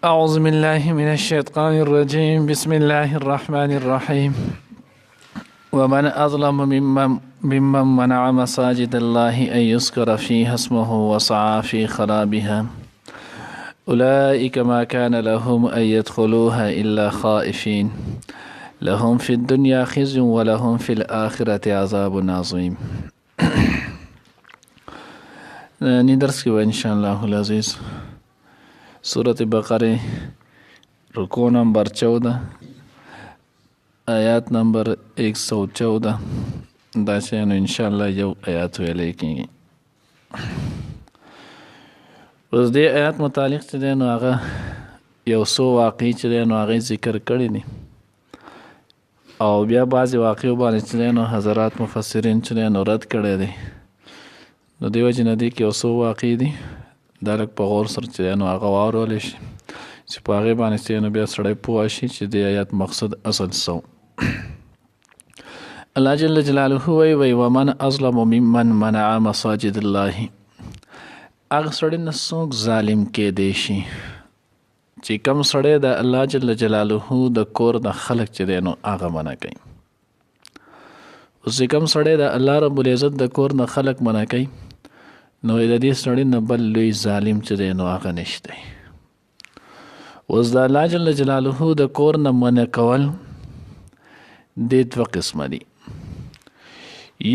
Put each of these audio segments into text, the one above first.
أعوذ بالله من الشيطان الرجيم. بسم الله الرحمن الرحيم. ومن أظلم ممن منع مساجد الله أن يذكر فيها اسمه وسعى في خرابها أولئك ما كان لهم أن يدخلوها إلا خائفين لهم في الدنيا خزي ولهم في الآخرة عذاب عظيم. ندرس کې إن شاء الله العزيز سورة بقره رکوع نمبر 14 آیات نمبر 114 دا شیانو انشاءالله یو آیات ویلی کېږي. اوس دې آیات متعلق چې دی نو هغه یو څو واقعي چې دی نو هغې ذکر کړي دي او بیا بعضې واقعو باندې چې دی نو حضرات مفسرین چې دی نو رد کړی دی. نو دې وجې نه دې کې یو څو واقعي دي دا لږ په غور سره چې دی نو هغه واورولی شي چې په هغې باندې چې نو بیا سړی پوه شي چې د آیات مقصد اصل څه. الله جل جلاله وی ومن اظلم ممن منع مساجد الله. هغه سړی نه څوک ظالم کېدی شي چې کم سړی د الله جل جلاله د کور د خلق چې دی نو هغه منع کوي. اوس چې کم سړی د الله رب العزت د کور نه خلق منع کوي نو د دې سړي نه بل لوی ظالم چې دی نو هغه نشته. اوس د الله جل جلاله د کور نه منع کول د دوه قسمه دي.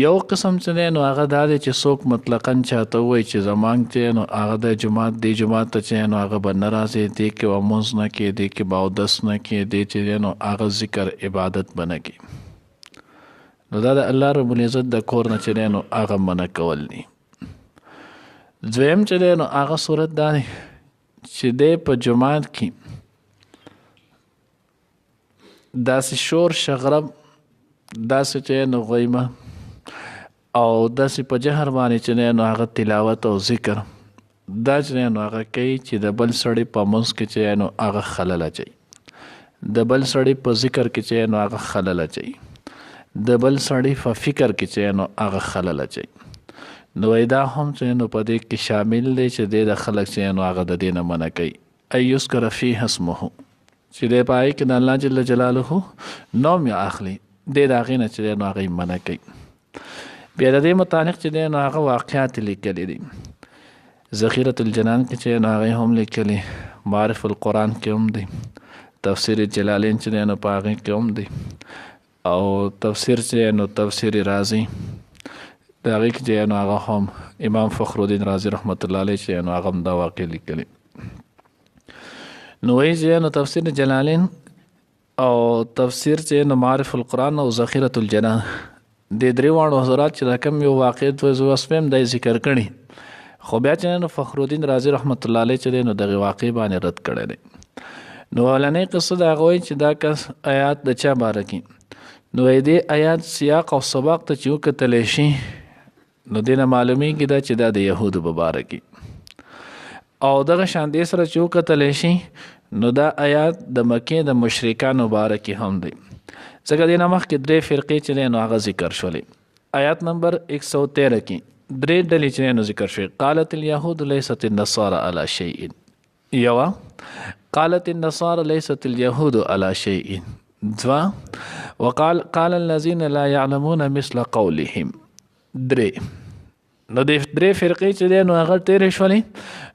یو قسم چې دی نو هغه دا دی چې څوک مطلقاً چاته ووایي چې زمانږ چې نو هغه د جماعت دی جماعت ته چې نو هغه به نه راځي، دې کې به مونځ نه کوي، دې کې به اودس نه کوي، دې چې دی نو هغه ذکر عبادت به نه کوي. نو دا د الله رب العزت د کور نه چې دی نو هغه منع کول دي. دویم چې دی نو هغه صورت دا دی چې دی په جماعت کې داسې شور شغرب داسې چې نو غیمه او داسې په جهر باندې چې دی نو هغه تلاوت او ذکر دا چې دی نو هغه کوي چې د بل سړي په منځ کې چې نو هغه خلل اچوي، د بل سړي په ذکر کې چې نو هغه خلل اچوي، د بل سړي په فکر کې چې نو هغه خلل اچوي. نو دا هم چې نو په دې کې شامل دی چې دی د خلق چې نو هغه د دې نه منع کوي ان یذکر فیها اسمه چې دی په هغې کې د الله جل جلاله نوم یې اخلي، دی د هغې نه چې دی نو هغه منع کوي. بیا د دې متعلق چې دی نو هغه واقعات لیکلي دي. ذخیرة الجنان کې چې نو هغې هم لیکلي، معارف القرآن کې هم دی، تفسیر جلالین چې دی نو په هغې کې هم دی او تفسیر چې نو تفسیر رازی د هغې کې چې نو هغه هم امام فخر الدین رازی رحمت الله علیه چې نو هغه هم دا واقع لیکلي. نو وایي چې نو تفسیر جلالین او تفسیر چې نو معارف القرآن او ذخیرة الجنان د درې واړو حضرات چې دا کوم یو واقعیت وسویم دی ذکر کړي، خو بیا چې نو فخر الدین رازی رحمت الله علیه چې نو دغه واقع باندې رد کړی دی. نو اولنۍ قصه د هغه وایي چې دا کس آیات د چا باره کې نو دې آیات سیاق او سباق ته چې وکتلی شي نو دې نه معلومیږي دا چې دا د یهودو په باره کې او دغه شان دې سره چې وکتلی شي نو دا آیات د مکې د مشرکانو باره کې هم دی. ځکه دې نه مخکې درې فرقې چې دی نو هغه ذکر شولې. آیات نمبر 113 کې درې ډلې چې نو ذکر شوې. قالت اليهود ليست النصارى على شيء، یوه قالت النصارى ليست اليهود على شيء، دوه قال الذين لا يعلمون مثل قولهم، درې. نو د درې فرقې چې دی نو هغه تېرې شولې.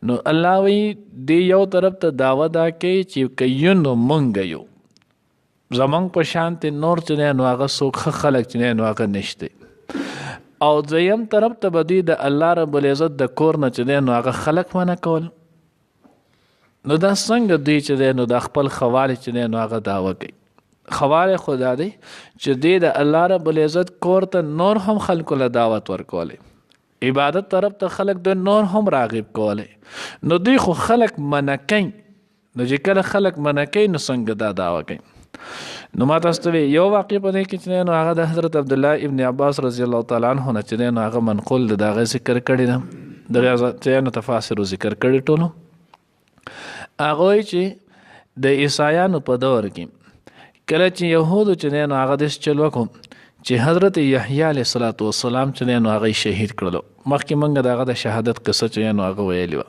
نو الله وی دی یو طرف ته دعوه دا کوي چې که یو نو مونږ یو، زمونږ په شانتې نور چې دی نو هغه څوک ښه خلک چې دی نو هغه نشته. او دویم طرف ته به دوی د الله رب العزت د کور نه چې دی نو هغه خلک منع کول. نو دا څنګه دوی چې دی نو د خپل خوالې چې دی نو هغه دعوه کوي. خوالې خو دا دی چې دی د الله رب العزت کور ته نور هم خلکو له دعوت ورکولی، عبادت طرف ته خلک د نور هم راغب کولی. نو دوی خو خلک منع کوي، نو چې کله خلک منع کوي نو څنګه دا دعوه کوي. نو ما تاسو ته یو واقع په دې کې چې نو هغه د حضرت عبدالله ابن عباس رضی الله تعالی عنه نه چې نو هغه منقول د هغه ذکر کړی ده، دغه چې نو تفاسیر ذکر کړي ټولو. هغه وایي چې د عیسایانو په دور کې کله چې یهودو چې نو هغه داسې چل وکړو چې حضرت یحیی علیه السلام چې نو هغه شهید کړلو. مخکې موږ د هغه د شهادت قصه چې نو هغه ویلې وه.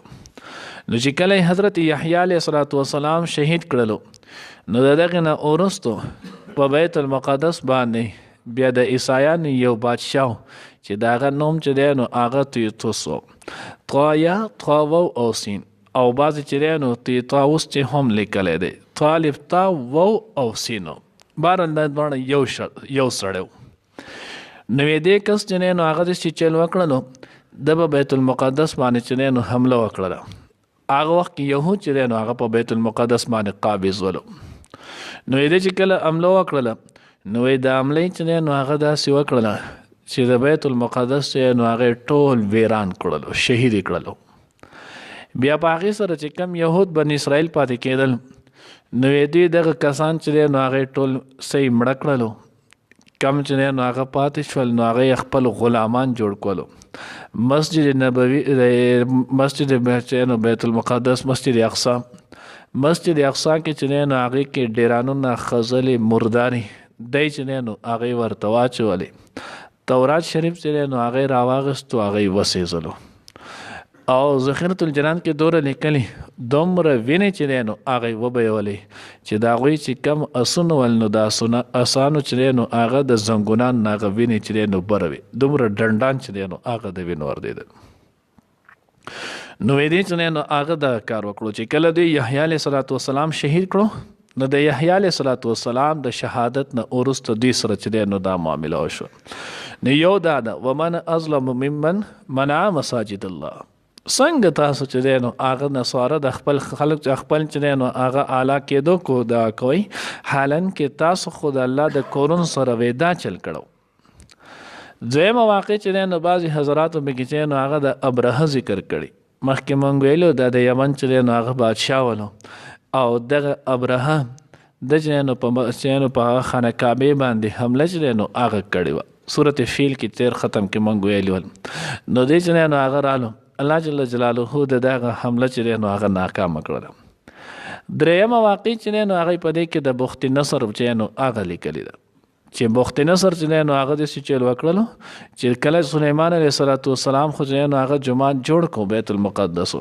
نو چې کله حضرت یحیی علیه السلام شهید کړلو نو دغه نه اورستو په بیت المقدس باندې بیا د عیسایانو یو بادشاه چې دغه نوم چې دی نو هغه تیتوس و، طایا طاو او سین، او بعضې چې دی نو تیتاوس چې هم لیکلی دی طالب تا وو او سینو، بهرحال دا دواړه یو سړی و. نو دې کس چې دی نو هغه داسې چل وکړلو د په بیت المقدس باندې چې دی نو حمله وکړله. هغه وخت کې یهود چې دی نو هغه په بیت المقدس باندې قابض ولو. نو دې چې کله حمله وکړله نو د حملې چې دی نو هغه داسې وکړله چې د بیت المقدس چې نو هغې ټول ویران کړلو، شهید یې کړلو. بیا په هغې سره چې کم یهود بن اسرائیل پاتې کېدل نو دوی دغه کسان چې دی نو هغې ټول صحیح مړه کړلو. کم چې دی نو هغه پاتې شول نو هغه خپل غلامان جوړ کړلو. مسجد نبوي، مسجد بیت المقدس، مسجد اقصی، مسجد اقصی کې چې دی نو هغې کې ډیرانونه خځلې مرداري دی چې دی نو هغې ورته واچولې. تورات شریف چې دی نو هغې راواغستو، هغې وسېزلو او ذخیرة الجنان کې دوره لیکلي دومره وینې چې دی نو هغې وبیولې چې د هغوی چې کم اسونه ول نو د اسانو چې دی نو هغه د زنګونان نه هغه وینې چې دی نو بره وي، دومره ډنډان چې دی نو هغه د وینو وردېدل. نو دې چې دی نو هغه دغه کار وکړو چې کله دوی یحیی علیه السلام شهید کړو نو د یحیی علیه السلام د شهادت نه وروسته دوی سره چې دی نو دا معامله وشو. نو یو دا ده ومن اظلم ممن منع مساجد الله، څنګه تاسو چې دی نو هغه نصاره د خپل خلک خپل چې دی نو هغه اعلی کېدو کو دا کوئ، حالن کې تاسو خو د الله د کورونو سره ودا چل کړو. دویمه واقع چې دی نو بعضې حضراتو پکې چې نو هغه د ابرهه ذکر کړي. مخکې موږ ویلو دا د یمن چې دی نو هغه بادشاه ولو او دغه ابرهه د چې نو په خانه کعبې باندې حمله چې دی نو هغه کړې وه. صورت فیل کې تیر ختم کې موږ ویلي ول. نو دی چې دی نو هغه رالو، الله جل جلاله د دغه حمله چې دی نو هغه ناکامه کړله. درېیمه واقع چې دی نو هغې په دې کې د بخت نصر چې نو هغه لیکلې ده چې بخت نصر چې دی نو هغه داسې چل وکړلو چې کله سلیمان علیه السلام خو چې نو هغه جومات جوړ کړو بیت المقدس،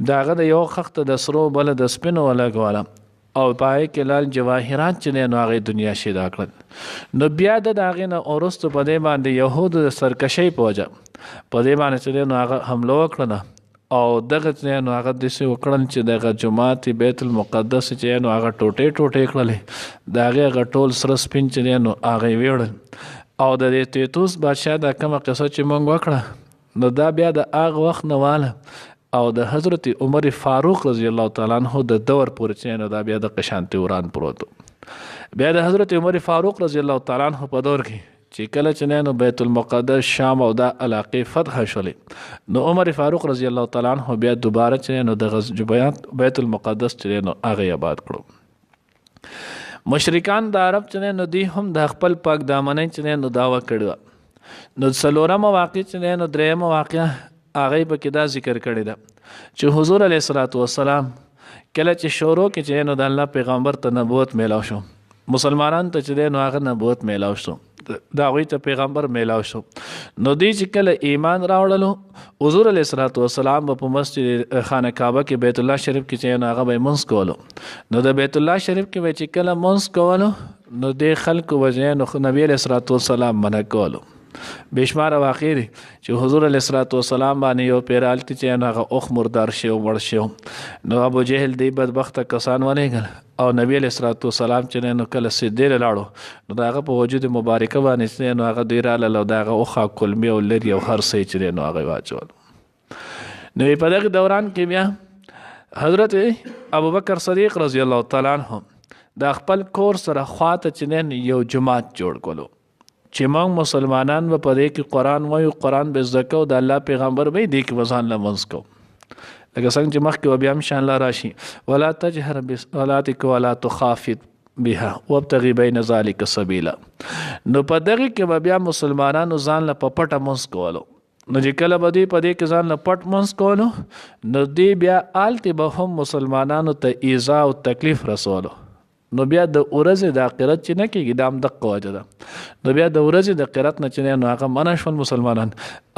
د هغه د یو خښته د سرو بله د سپینو ولګوله او پای کې لال جواهرات چې دی نو هغې دنیا شیدا کړل. نو بیا د هغې نه وروسته په دې باندې یهودو د سرکشۍ په وجه په دې باندې چې دی نو هغه حمله وکړله او دغه چې دی نو هغه داسې وکړل چې دغه جومات بیت المقدس چې نو هغه ټوټې ټوټې کړلې، د هغې هغه ټول سره سپین چې دی نو هغې ویوړل. او د دې تیتوس بادشاه دا کومه قصه چې موږ وکړه نو دا بیا د هغه وخت نه واله او د حضرت عمر فاروق رضی الله تعالی عنہ د دور پورې چې نو دا بیا د قشانتي وران پروت. بیا د حضرت عمر فاروق رضی الله تعالی عنہ په دور کې چې کله چې نو بیت المقدس، شام او دا علاقې فتح شولې نو عمر فاروق رضی الله تعالی عنہ بیا دوباره چې نو د بیت المقدس چې نو هغه آباد کړو. مشرکان د عرب چې نو دوی هم د خپل پاک دامنۍ چې نو دعوه کړې. نو څلورمه واقع چې نو درېیمه واقعه هغې پکې دا ذکر کړې ده چې حضور علیه السلام کله چې شروع کې چې نو د الله پیغمبر ته نبوت میلاو شو، مسلمانانو ته چې دی نو هغه نبوت میلاو شو، د هغوی ته پیغمبر میلاو شو. نو دوی چې کله ایمان راوړلو حضور علیه السلام به په مسجد خانه کعبه کې بیت الله شریف کې چې نو هغه به یې مونځ کولو. نو د بیت الله شریف کې به چې کله مونځ کولو نو دې خلکو به نو نبي علیه السلام منع کولو. بشمار واقع دي چې حضور علیه السلام باندې یو پیرالتي چې هغه اوخ مردار شو مړ شو. نو ابو جهل دی بدبخته کسان ولېږل او نبی علیه السلام چې نو کله سجدې ته لاړو نو د هغه په وجود مبارکه باندې نو هغه دوی راغلل او د هغه اوښه کلمې او لرې او هر څه چې نو هغه واچول. نو په دغه دوران کې بیا حضرت ابوبکر صدیق رضی الله تعالی عنہ د خپل کور سره خواته چې یو جماعت جوړ کولو چې موږ مسلمانان به په دې کې قرآن وایو، قرآن به زده کوو، د الله پیغمبر به یې دې کې به ځان لمونځ کوو. لکه څنګه چې مخکې به بیا هم انشاءالله راشي ولا تجهر بصلاتک ولا تخافت بها وابتغي بین ذلک سبیلا. نو په دغه کې به بیا مسلمانانو ځان له په پټه مونځ کولو. نو چې کله به دوی په دې کې ځان له پټ مونځ کولو نو دوی بیا هلته به هم مسلمانانو ته ایذا او تکلیف رسولو نو بیا د ورځې د قرت چې نه کېږي دا هم دقه وجه ده نو بیا د ورځې د قرت نه چې نو هغه منع شول مسلمانان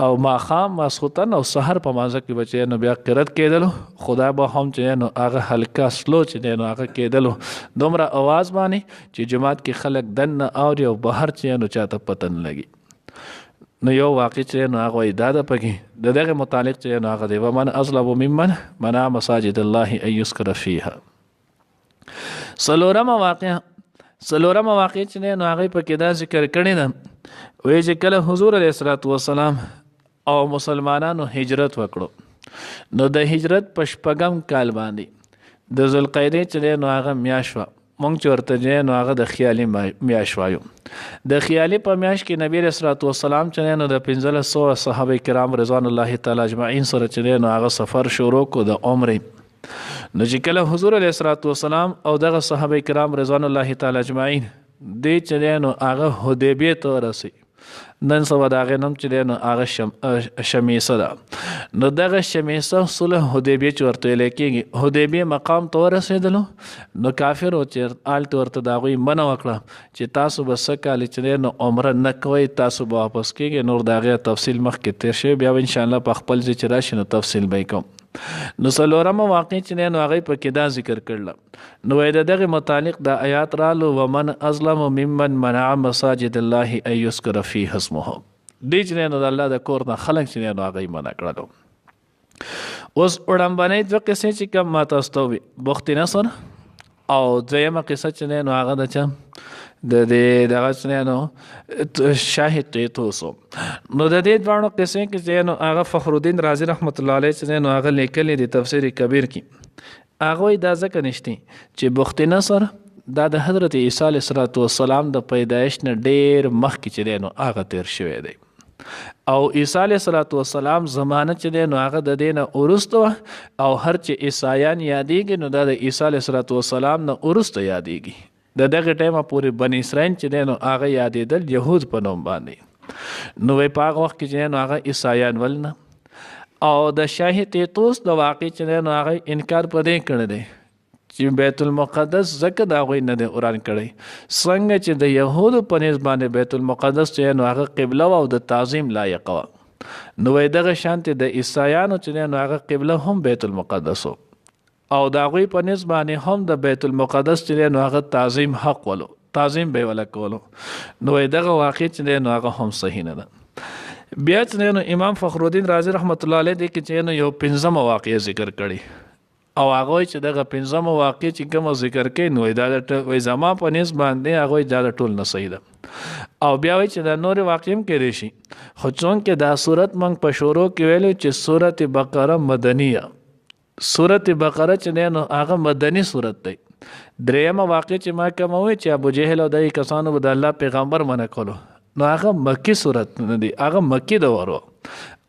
او ماښام ماسخوتن او سحر په مازه کې بچی نو بیا قرت کېدلو خدا به هم چې نو هغه هلکا سلو چې نو هغه کېدلو دومره اواز باندې چې جماعت کې خلک دننه اوري او بهر چې نو چاته پته نه لګي نو یو واقع چې نو هغه دا ده پکې د دغه متعلق چې نو هغه دی ومن اظلم ممن منع مساجد الله ان یذکر فیها څلورمه واقع چې نو هغه پکې دا ذکر کړی ده وایي چې کله حضور علیه الصلاۃ والسلام او مسلمانانو هجرت وکړو نو د هجرت په شپږم کال باندې د ذوالقعدې چې نو هغه میاشت وه مونږ چې ورته چې نو هغه د خیالي میاشت وایو د خیالي په میاشت کې نبی علیه الصلاۃ والسلام چې نو د 1500 صحابه کرام رضوان الله تعالی اجمعین سره چې نو هغه سفر شروع کو د عمرې نو چې کله حضور علیه الصلاۃ والسلام او دغه صحابه کرام رضوان الله تعالی اجمعین دې چې نو هغه حدیبیه ته ورسي نن سبا د هغې نوم چې نو هغه شمیسه ده نو دغه شمیسه صلح حدیبیه چې ورته ویلی کېږي حدیبیه مقام ته ورسېدلو نو کافرو چې هلته ورته د هغوی منع وکړه چې تاسو به څه کال چې نو عمره نه کوئ تاسو به واپس کېږئ نور د هغې تفصیل مخکې تېر شوی بیا به انشاءالله په خپل ځای چې راشي نو تفصیل به یې کوم نو څلورمه واقع چې نو هغې پکې دا ذکر کړله نو وایي د دغې متعلق دا آیات رالو ومن اظلم ممن منع مساجد الله ان یذکر فیها اسمه دې چې نو د الله د کور نه خلک چې نو هغې منع کړلو اوس وړاندې دوه قصې چې کوم ما تاسو ته وویل بخت نصر او دویمه قصه چې نو هغه د چا د دې دغه چې نو شاه طیطوس نو د دې دواړو قصې کې چې نو هغه فخر الدین رازي رحمت الله علیه چې نو هغه لیکلي د تفسیر کبیر کې هغه دا ځکه نشتی چې بخت نصر دا د حضرت عیسی علیه السلام د پیدایش نه ډېر مخکې چې نو هغه تیر شوی دی او عیسی علیه السلام زمانه چې نو هغه د دې نه وروسته او هر چې عیسایان یادېږي نو دا د عیسی علیه السلام نه وروسته یادېږي د دغه ټایمه پورې بني اسرائیل چې نو هغه یادېدل یهود په نوم باندې نو په هغه وخت کې چې نو هغه عیسایان ولنه او د شاه طیطوس د واقع چې نو هغه انکار په دې کړی دی چې بیت المقدس ځکه د هغوی نه دی وران کړی څنګه چې د یهودو په نسبت باندې بیت المقدس چې نو هغه قبله وه او د تعظیم لایق وه نو وایي دغه شانتې د عیسایانو چې نو هغه قبله هم بیت المقدس و او د هغوی په نسبت باندې هم د بیت المقدس چې نو هغه تعظیم حق ولو تعظیم به ولا کولو نو دغه واقع چې نو هغه هم صحیح نه ده بیا چې نو امام فخر الدین رازي رحمت الله علیه د کې چې نو یو پنځمه واقع ذکر کړي او هغه چې دغه پنځمه واقع چې کوم ذکر کوي نو دا وای زما په نسبت باندې هغه دا ټول نه صحیح ده او بیا وای چې دا نور واقع هم کېدی شي خو چونکې دا صورت موږ په شروع کې ویلو چې سورت بقره مدنیه سورت بقره چې نو هغه مدني سورت دی دریمه واقع چې ما کوم وی چې ابو جهل او دای کسانو به د الله پیغمبر منع کولو نو هغه مکی سورت نه دی هغه مکی د ورو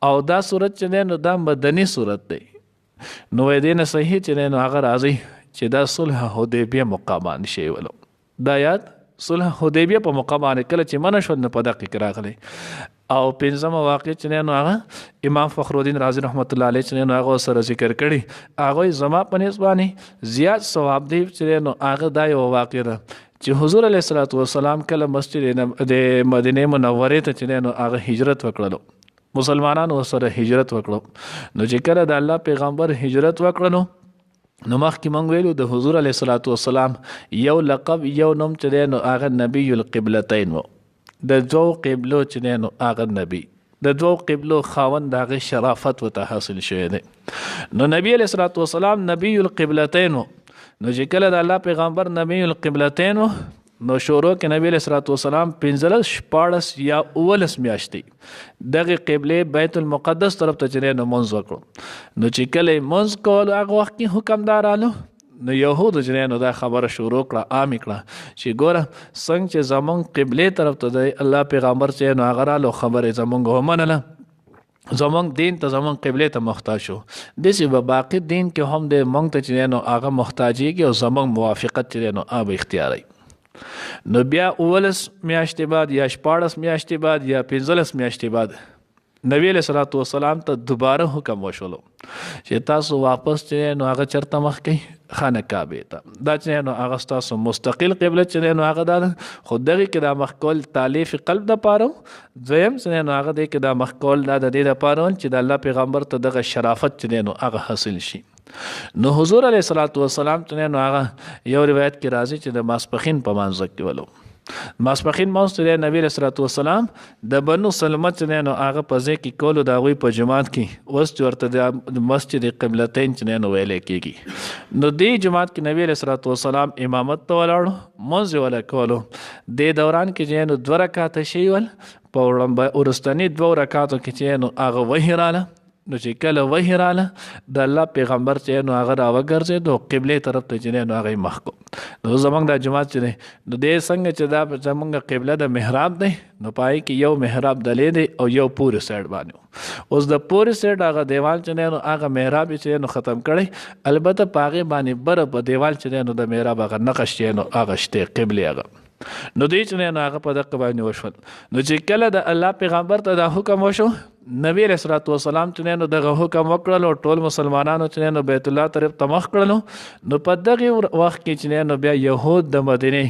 او دا سورت چې نو دا مدني سورت دی نو دې نه صحیح چې نو هغه راځي چې دا صلح حدیبیه مقامان شی ولو دا یاد صلح حدیبیه په مقام باندې کله چې منع شو نه په دقیق کې راغلی او پنځمه واقع چې نو هغه امام فخر الدین رازي رحمت الله علیه چې نو هغه سره ذکر کړي هغه زما په نسبت باندې زیات ثواب دی چې نو هغه دا یو واقع ده چې حضور علیه الصلاۃ والسلام کله مسجد د مدینه منوره ته چې نو هغه هجرت وکړلو مسلمانانو سره هجرت وکړو نو چې کله د الله پیغمبر هجرت وکړنو نو مخکې مونږ ویلو د حضور علیه الصلاۃ والسلام یو لقب یو نوم چې نو هغه نبی القبلتین و د دوو قبلو چې نو هغه نبی د دوو قبلو خاوند د هغې شرافت ورته حاصل شوی دی نو نبی علیه الصلاۃ والسلام نبی القبلتین و نو چې کله د الله پیغمبر نبی القبلتین و نو شروع کې نبی علیه الصلاۃ والسلام 15 14 یا 19 میاشتې دغه قبله بیت المقدس طرف ته چې نو منځ وکړو نو چې کله منځ کول هغه وخت کې حکمدار آلو نو یهودو چې نو دا خبره شروع کړه عام کړه چې ګوره څنګه چې زمونږ قبله طرف ته د الله پیغمبر چې نو هغه رالو خبرې زمونږ ومنله زمونږ دین ته زمونږ قبله ته محتاج شو داسې به باقي دین کې هم د مونږ ته چې نو هغه محتاجېږي او زمونږ موافقت چې نو هغه اختیاروي نو بیا 19 میاشتې بعد یا 14 میاشتې بعد یا 15 میاشتې بعد نبی علیہ الصلوۃ والسلام ته دوباره حکم وشولو چې تاسو واپس چې نو هغه چرته مخ کې خانه کعبه ته دا چې نو هغه تاسو مستقل قبله چې نو هغه دا خو دغه کې دا مخ کول تالیف قلب د پاره دویم چې نو هغه د کې دا مخ کول دا د دې لپاره چې د الله پیغمبر ته دغه شرافت چې نو هغه حاصل شي. نو حضور علیه الصلوۃ والسلام چې نو هغه یو روایت کې راځي چې د ماسپخین په منځ کې ولو ماسپخین مونږ نبی علیہ الصلوۃ والسلام د بنو سلمہ چې نو هغه په ځای کې کولو د هغوی په جماعت کې اوس چې ورته د مسجد قبلتین چې نو ویلې کېږي. نو دې جماعت کې نبی علیہ الصلوۃ والسلام امامت ته ولاړو مونځ ولا کولو دې دوران کې چې نو 2 رکعات شي ول په ورستنی 2 رکعاتو کې چې نو هغه وحی رااله نو چې کله وحی رااله د الله پیغمبر چې نو هغه راوګرځېد او قبله طرف ته چې نو هغه مخ کو. نو زمونږ د جماعت چې نو دې څنګه چې دا زمونږ قبله د محراب دی نو پای کې یو محراب دلې دی او یو پورې سایډ باندې اوس د پورې سایډ هغه دیوال چې نو هغه محراب چې نو ختم کړي البته پاغه باندې بر په دیوال چې نو د محراب هغه نقش چې نو هغه شته قبله هغه نو دې چې نو هغه په دقه باندې وشول. نو چې کله د الله پیغمبر ته دا حکم وشو نبی علیہ الصلوۃ والسلام چې نو دغه حکم وکړلو ټول مسلمانانو چې نو بیت الله طرف ته مخ کړلو نو په دغه وخت کې چې نو بیا يهود د مدینه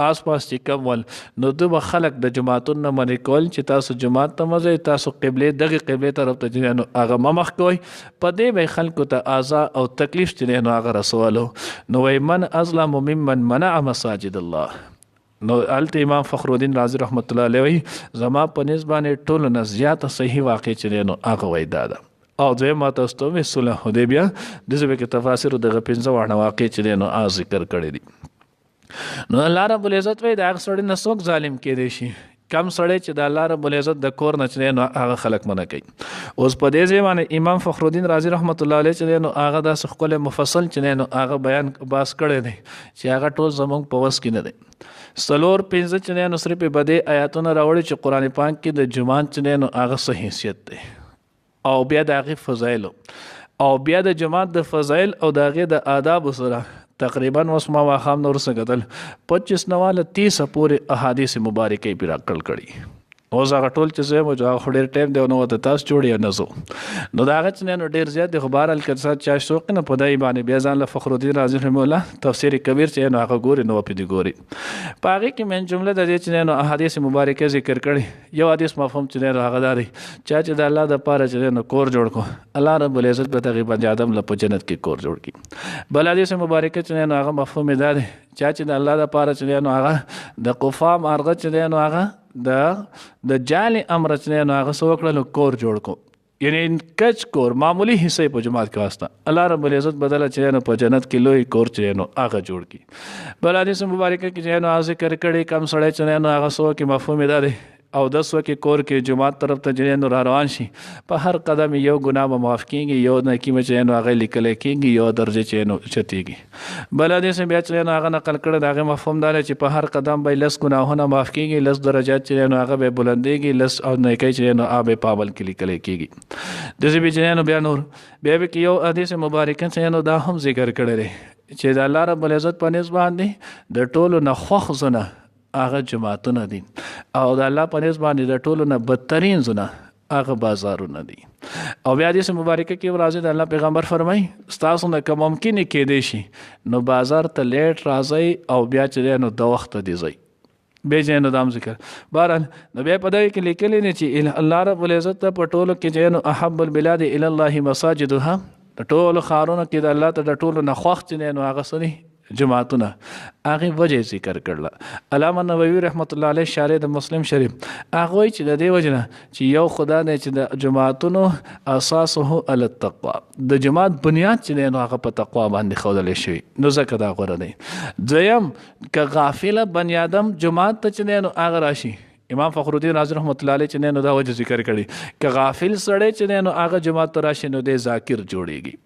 آس پاس چې کم ول نو دوه خلق د جماعتونو نه منې کول چې تاسو جماعت ته مزه تاسو قبله دغه قبله طرف ته چې نو هغه مخ کوي په دې به خلکو ته آزا او تکلیف چې نو هغه رسولو. نو وای من ازلم ممن منع مساجد الله. نو الته امام فخر الدین رازی رحمت الله علیه زما په نسبانه ټول نه زیاته صحیح واقع چې نو هغه وای دا او دوی ماته استومه صلح حدیبیه د زبې کې تفاسیر دغه 15 وړه واقع چې نو ذکر کړی دي. نو الله رب العزت وای دا سړی نه څوک ظالم کېدی شي کم سړی چې د الله رب العزت د کور نه چې نو هغه خلق منه کوي. اوس په دې ځمانه امام فخر الدین رازی رحمت الله علیه چې نو هغه د خپل مفصل چې نو هغه بیان باس کړی دی چې هغه ټول زمونږ په وس کې نه دی. سلور 15 چې نو صرف په دې آیاتونه راوړي چې قران پاک کې د جماعت چې نو هغه څه حیثیت دی او بیا د هغه فضایل او بیا د جماعت د فضایل او د هغه د آداب سره تقریبا وسما واخام نور څه غدل 25 نواله 30 پورې احادیث مبارکې پیرا کړی او زغه ټول چې زه مو جو ډېر ټایم دی نو ته تاسو جوړی نه زو نو دا غچ نه ډېر زیات د خبر الکرسات چا شوق نه پدای باندې بیا ځان له فخر الدین رازی رحمه الله تفسیر کبیر چې نو هغه ګوري نو په دې ګوري پاره کې من جمله د دې چې نو احادیث مبارکه ذکر کړي یو حدیث مفهوم چې نو هغه داري چې د الله د پاره چې نو کور جوړ کو الله رب العزت به تقریبا آدم له په جنت کې کور جوړ کی بل حدیث مبارکه چې نو هغه مفهوم دار چې د الله د پاره چې نو هغه د قفام ارغه چې نو هغه د جال امر چې نو هغه سو کړل کور جوړ کو یعنی کچ کور معمولی حصے په جماعت کې واسطه الله رب العزت بدله چې نو په جنت کې لوی کور چې نو هغه جوړ کی بل حدیث مبارکه کې چې نو ذکر کړي کم سړی چې نو هغه سو کې مفهوم ده او 10 وکه کور کې جماعت طرف ته چې نو روان شي په هر قدم یو ګناه به معاف کیږي یو نکی چې نو هغه لیکل کیږي یو درجه چې نو چتیږي بل حدیث بیا چې نو هغه نقل کړي داغه مفهوم دار چې په هر قدم به لس ګناهونه معاف کیږي لس درجات چې نو هغه به بلندېږي لس او نیکی چې نو هغه پاول کې لیکل کیږي د دې چې نو بیا نور بیا به یو حدیث مبارک چې نو دا هم ذکر کړي چې د الله رب العزت په نسبت باندې د ټولو نه خوښ زنه هغه جماعتونه دي او د الله په نسبت باندې د ټولو نه بدترین زونه هغه بازارونه دي او بیا حدیث مبارکه کې راځي د الله پیغمبر فرمای تاسو نه کوم ممکن کې دی شي نو بازار ته لیټ راځي او بیا چې نو د وخت دی ځي به جنو دام ذکر بهرحال نو بیا په دای کې لیکل نه چې الله رب العزت په ټولو کې جنو احب البلاد الى الله مساجدها د ټولو خارونو کې د الله ته د ټولو نه خوښ چې نو هغه سني جماعتونه هغه وجه ذکر کړل علامه نووي رحمت الله علیه شارح د مسلم شریف هغه چې د دې وجه چې یو خدا نه چې د جماعتونو اساسه علی التقوا د جماعت بنیاد چې نو هغه په تقوا باندې خودل شي نو زکه دا غوړه دی دویم ک غافل بنی آدم جماعت ته چې نو هغه راشي امام فخر الدین رازی رحمت الله علیه چې نو دا وجه ذکر کړي ک غافل سړی چې نو هغه جماعت ته راشي نو د ذاکر جوړيږي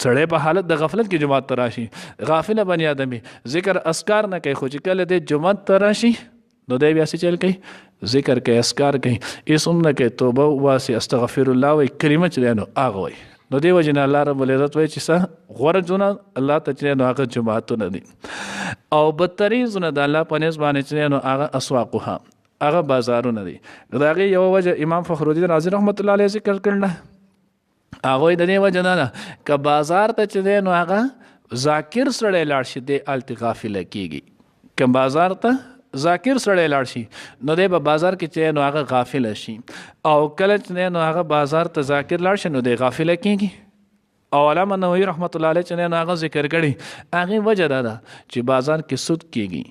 سړی په حالت د غفلت کې جماعت ته راشي غافل بنی آدمی ذکر اسکار نه کوي خو چې کله د جماعت ته راشي نو دی بیا څه چل کوي ذکر کوي اسکار کوي اسم نه کوي توبه واسي استغفر الله وي کلمه چې نو هغه وي نو دی وجه الله رب العزت وایي چې څه غوړه جونه الله ته چې نو هغه جماعتونه دي او بدترین زونه د الله په نسبت باندې چې نو هغه اسواقها هغه بازارونه دي. د هغې یوه وجه امام فخرالدین رازي رحمت الله علیه ذکر کړله. هغوی د دې وجه نه ده که بازار ته چې دی نو هغه ذاکر سړی لاړ شي دی هلته غافله کېږي. که بازار ته ذاکر سړی لاړ شي نو دی به بازار کې چې نو هغه غافله شي، او کله چې دی نو هغه بازار ته ذاکر لاړ شي نو دی غافله کېږي. او علامه نووي رحمت الله علیه چې نو هغه ذکر کړي هغې وجه دا ده چې بازار کې سود کېږي،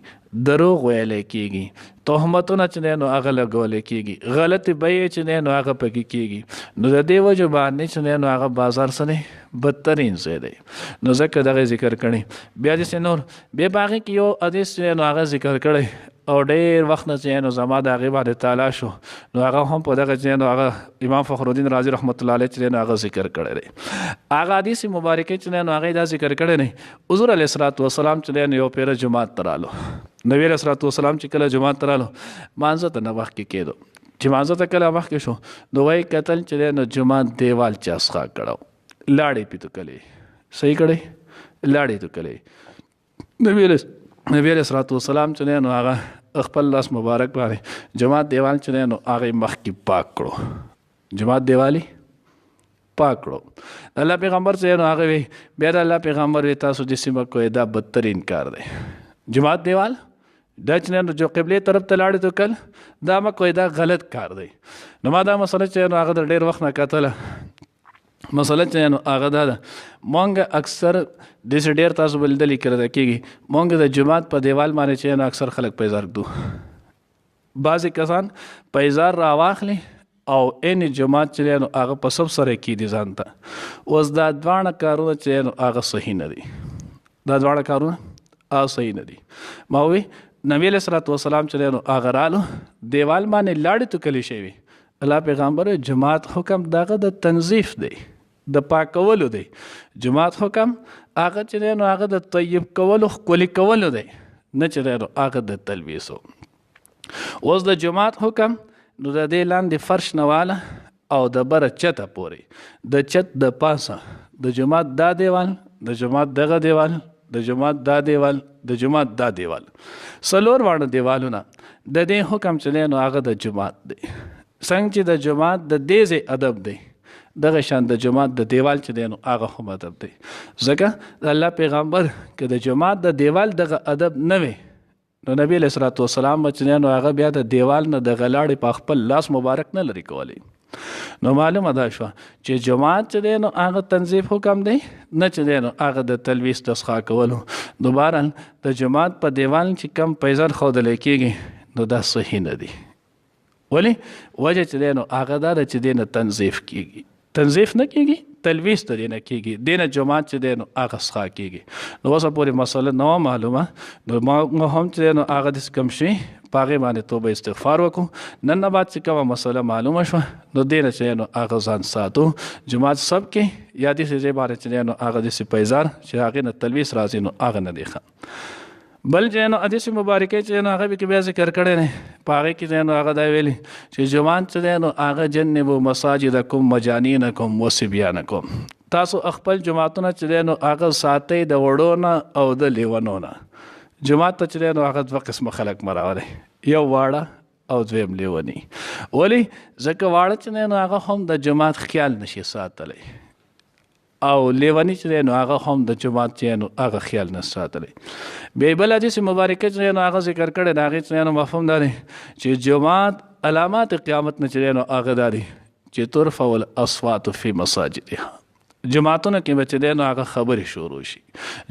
دروغ ویلی کېږي، تهمتونه چې دی نو هغه لګولی کېږي، غلطې بیې چې دی نو هغه پکې کېږي. نو د دې وجه باندې چې دی نو هغه بازار څه دی بدترین ځای دی. نو ځکه دغه ذکر کړي. بیا داسې نور بیا په هغې کې یو حدیث چې نو هغه ذکر کړی او ډېر وخت نه چې نو زما د هغې باندې تعالی شو نو هغه هم په دغه چې نو هغه امام فخرالدین رازي رحمت الله علیه چې نو هغه ذکر کړی دی. هغه حدیث مبارکې چې نو هغې دا ذکر کړی دی حضور علیه الصلاة والسلام چې دی نو یو پیره جومات ته رالو. نبی علیه الصلاة والسلام چې کله جومات ته رالو مانځه ته نه مخکې کېدو. چې مانځه ته کله مخکې شو نو وایي کتل چې دی نو جومات دیوال چا څخه کړو، لاړې پې توکلې، صحیح کړی، لاړې توکلې. نبی علیه الصلاة والسلام چې دی نو هغه خپل لاس مبارک باندې جومات دیوال چې دی نو هغې مخکې پاک کړو، جومات دیوالې پاک کړو. الله پیغمبر چې نو هغه وی بیا د الله پیغمبر وی تاسو دې سیمه کوئ دا بدترین کار دی. جومات دیوال دا چې نو جو قبلې طرف ته لاړې توکل دا مه کوئ، دا غلط کار دی. نو ما دا مسله چې نو هغه د ډېر وخت نه کتله مسله چې نو هغه دا ده مونږ اکثر داسې ډېر تاسو به لیدلي کرده کېږي مونږ د جومات په دیوال باندې چې نو اکثر خلک پیزار ږدو. بعضې کسان پیزار راواخلي او این جومات چې نو هغه په سب سره کېدي ځان ته. اوس دا دواړه کارونه چې نو هغه صحیح نه دي، دا دواړه کارونه صحیح نه دي. ما وی نبی علیه الصلاة والسلام چې نو هغه رالو دیوال باندې لاړې توکلې شوي. الله پیغمبر جماعت حکم دغه د تنظیف دی، د پاکولو دی. جماعت حکم هغه چې دی نو هغه د طیب کولو ښکلي کولو دی، نه چې دی نو هغه د تلویسو. اوس د جماعت حکم نو د دې لاندې فرش نه واله او د بره چته پورې د چت د پاسه د جماعت دا دیوال، د جماعت دغه دیوال، د جماعت دا دیوال، د جماعت دا دیوال، څلور واړه دیوالونه د دې حکم چې دی نو هغه د جماعت دی. څنګه چې د جماعت د دې ځای ادب دی دغه شان د جماعت د دیوال چې دی نو هغه هم ادب دی. ځکه د الله پیغمبر که د جماعت د دیوال دغه ادب نه وي نو نبی علیه الصلاة والسلام چې دی نو هغه بیا د دیوال نه دغه لاړې په خپل لاس مبارک نه لرې کولی. نو معلومه دا شوه چې جماعت چې دی نو هغه تنظیف حکم دی، نه چې دی نو هغه د تلویس تسخا کولو. دوباره د جماعت په دیوال چې کم پیزر ښودلی کېږي نو دا صحیح نه دی. ولی وجه چې دی نو هغه دا ده چې دی نه تنظیف کېږي، تنظیف نه کېږي، تلویس ته دی نه کېږي، دی نه جماعت چې دی نو هغه څخه کېږي. نو اوسه پورې مسله نه وه معلومه. نو ما هم چې دی نو هغه داسې کم شي په هغې باندې توبه استغفار وکړو. نن نه بعد چې کومه مسله معلومه شوه نو دی نه چې نو هغه ځان ساتو. جماعت سب کې یا داسې ځای باندې چې دی نو هغه داسې پیزار چې هغې نه تلویس راځي نو هغه نه دی ښه. بل چې نو حدیث مبارکې چې نو هغه کې بیا ذکر کړی دی په هغې کې نو هغه دا ویلي چې جومات چې دی نو هغه جنبو مساجدکم وجانینکم وصبیانکم، تاسو خپل جوماتونه چې دی نو هغه ساتئ د وړو نه او د لیونو نه. جومات ته چې دی نو هغه دوه قسمه خلک مه راولئ، یو واړه او دویم لیونی. ولې ځکه واړه چې دی نو هغه هم د جومات خیال نشي ساتلی او لیونی چې دی نو هغه هم د جومات چې نو هغه خیال نه ساتلی. بیا بل حدیث مبارکه چې نو هغه ذکر کړی د هغې چې نو مفهوم دا دی چې جومات علامات قیامت نه چې دی نو هغه دا دی چې ترفع الاصوات فی مساجدها. جماعتونه کې به چې دی نو هغه خبرې شروع شي،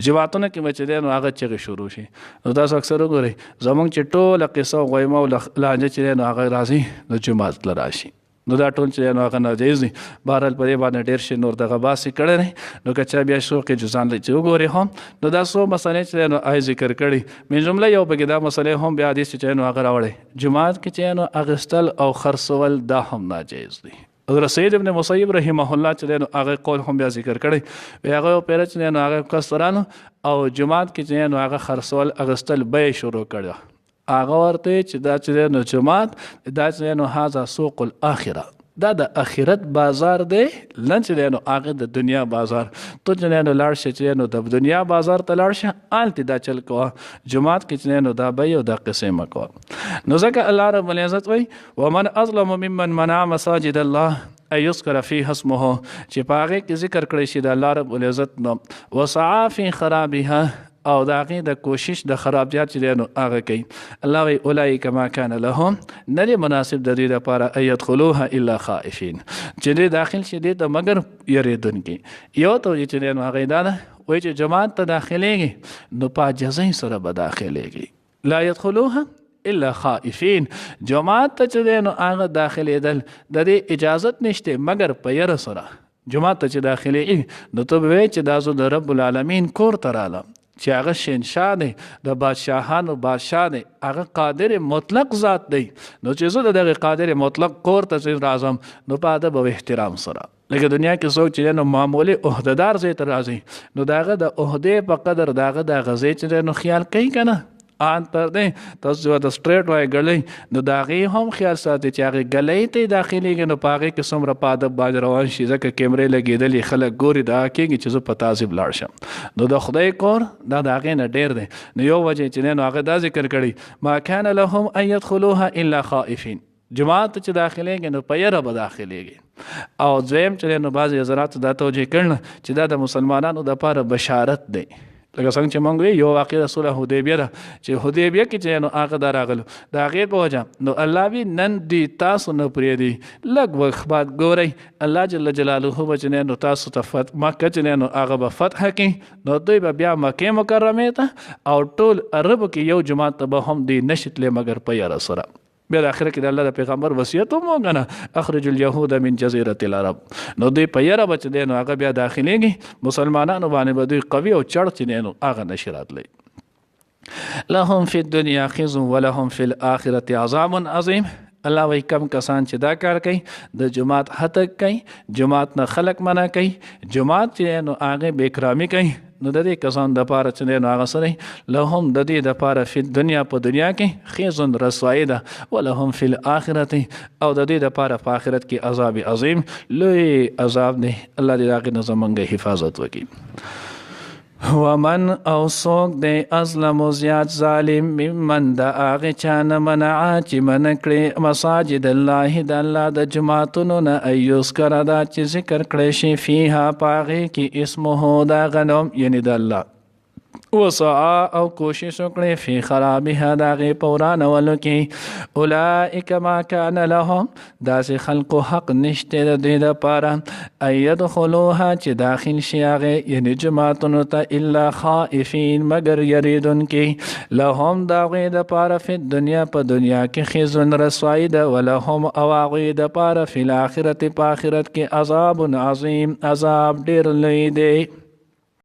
جماعتونه کې به چې دی نو هغه چغې شروع شي. نو تاسو اکثر وګورئ زموږ چې ټوله قصه او غیمه او لانجه چې دی نو هغه راځي نو جومات له راشي. نو دا ټول چې نو هغه ناجایز دي. بهرحال په دې باندې ډېر شي نور دغه باسې کړی دی. نو که چا بیا شوق یې جزان لري چې وګورې هم نو دا څو مسلې چې نو آی ذکر کړي من جمله یو پکې دا مسلې هم بیا حدیث چې نو هغه راوړی جومات کې چې نو اخیستل او خرڅول دا هم ناجایز دي. حضرت سید ابن مسیب رحمه الله چې نو هغه قول هم بیا ذکر کړی وی هغه پیره چې نو هغه کس رانو او جومات کې چې نو هغه خرڅول اخیستل به شروع کړی. هغه ورته چې دا چې نو جومات دا چې نو هاذا سوق الاخره، دا د اخرت بازار دی لن چې دی نو هغه د دنیا بازار تو چې دی نو لاړ شه چې نو د دنیا بازار ته لاړ شه هلته دا چل کوه جماعت کې چې دی نو دا به او دا قصې مه کوه نو ځکه الله رب العزت وایي ومن اظلم ممن منع مساجد الله ان یذکر فیها اسمه چې په هغې کې ذکر کړی شي د الله رب العزت نوم وسعا فی خرابها او د هغې د کوشش د خرابیات چې دی نو هغه کوي الله وایي اولئک ما کان لهم نه دی مناسب د دوی دپاره ان یدخلوها الا خائفین چې دوی داخل شي دې ته مګر یریدونکي یو توجیه چې دی نو هغې دا ده وایي چې جماعت ته داخلیږي نو په عاجزۍ سره به داخلیږي لا یدخلوها الا خائفین جماعت ته چې دی نو هغه داخلېدل د دې اجازت نشته مګر په یره سره جماعت ته چې داخلېږي نو ته به وایې چې دا زه د رب العالمین کور ته رالم چې هغه شهنشاه دی د بادشاهانو بادشاه دی هغه قادر مطلق ذات دی نو چې زه د دغه قادر مطلق کور ته چې راځم نو په ادب او احترام سره لکه دنیا کې څوک چې نو معمولی عهدهدار ځای ته راځي نو د هغه د عهدې په قدر د هغه د هغه ځای چې نو خیال کوي که نه آن تر دی تاسو د سټریټ وای ګلۍ نو د هغې هم خیال ساتي چې هغې ګلۍ ته یې داخلېږي نو په هغې کې څومره په ادب باندې روان شي ځکه کیمرې لګېدلې خلک ګوري دا کېږي چې زه په تعظیم لاړ شم نو د خدای کور دا د هغې نه ډېر دی نو یو وجه چې دی نو هغه دا ذکر کړی ما کان لهم ان یدخلوها الا خائفین جماعت چې داخلېږي نو په یره به داخلېږي او دویم چې دی نو بعضې حضراتو دا توجیه کړله چې دا د مسلمانانو دپاره بشارت دی لکه څنګه چې موږ وی یو واقع د صلح حدیبیه ده چې حدیبیه کې چې نو هغه دا راغلو د هغې په وجه نو الله وی نن دی تاسو نه پرېږدي لږ وخت بعد ګورئ الله جل جلاله به چې نو تاسو ته مکه چې نو هغه به فتح کړي نو دوی به بیا مکې مکرمې ته او ټول عربو کې یو جماعت ته به هم دی نشي تللی مګر په یاره سره بیا د آخره کې د الله د پیغمبر وصیت هم وګڼه اخرج اليهود من جزیرة العرب نو دوی په یره به چې دی نو هغه بیا داخلېږي مسلمانانو باندې به دوی قوي او چړ چې دی نو هغه نشي راتلی لهم فی الدنیا خزي ولهم فی الآخرة عذاب عظیم الله وایي کم کسان چې دا کار کوي د جماعت هتک کوي جماعت نه خلق منع کوي جماعت چې نو هغې بېکرامي کوي نو د دې کسان دپاره چې دی نو هغه سره لهم د دې دپاره فی دنیا په دنیا کې خیزن رسوایي ده ولهم فی الآخرت او د دې دپاره په آخرت کې عذاب عظیم لوی عذاب دی الله دې د هغې نه زموږ حفاظت وکړي ومن او څوک دی ازلم زیات ظالم ممن د هغې چا نه منعه چې منع کړې مساجد الله د الله د جماعتونو نه ان یذکر دا چې ذکر کړی شي فیها په هغې کې اسمه د هغه نوم یعنې د الله وسعا او کوشش وکړي فی خرابها د هغې په ورانولو کې اولئک ما کان لهم داسې خلقو حق نشته د دوی دپاره ان یدخلوها چې داخل شي هغې یعنې جماعتونو ته الا خائفین مګر یریدونکي لهم د هغوی دپاره فی دنیا په دنیا کې خزون رسوایي ده ولهم او هغوی دپاره فی الآخرت په آخرت کې عذاب عظیم عذاب ډېر لوی دی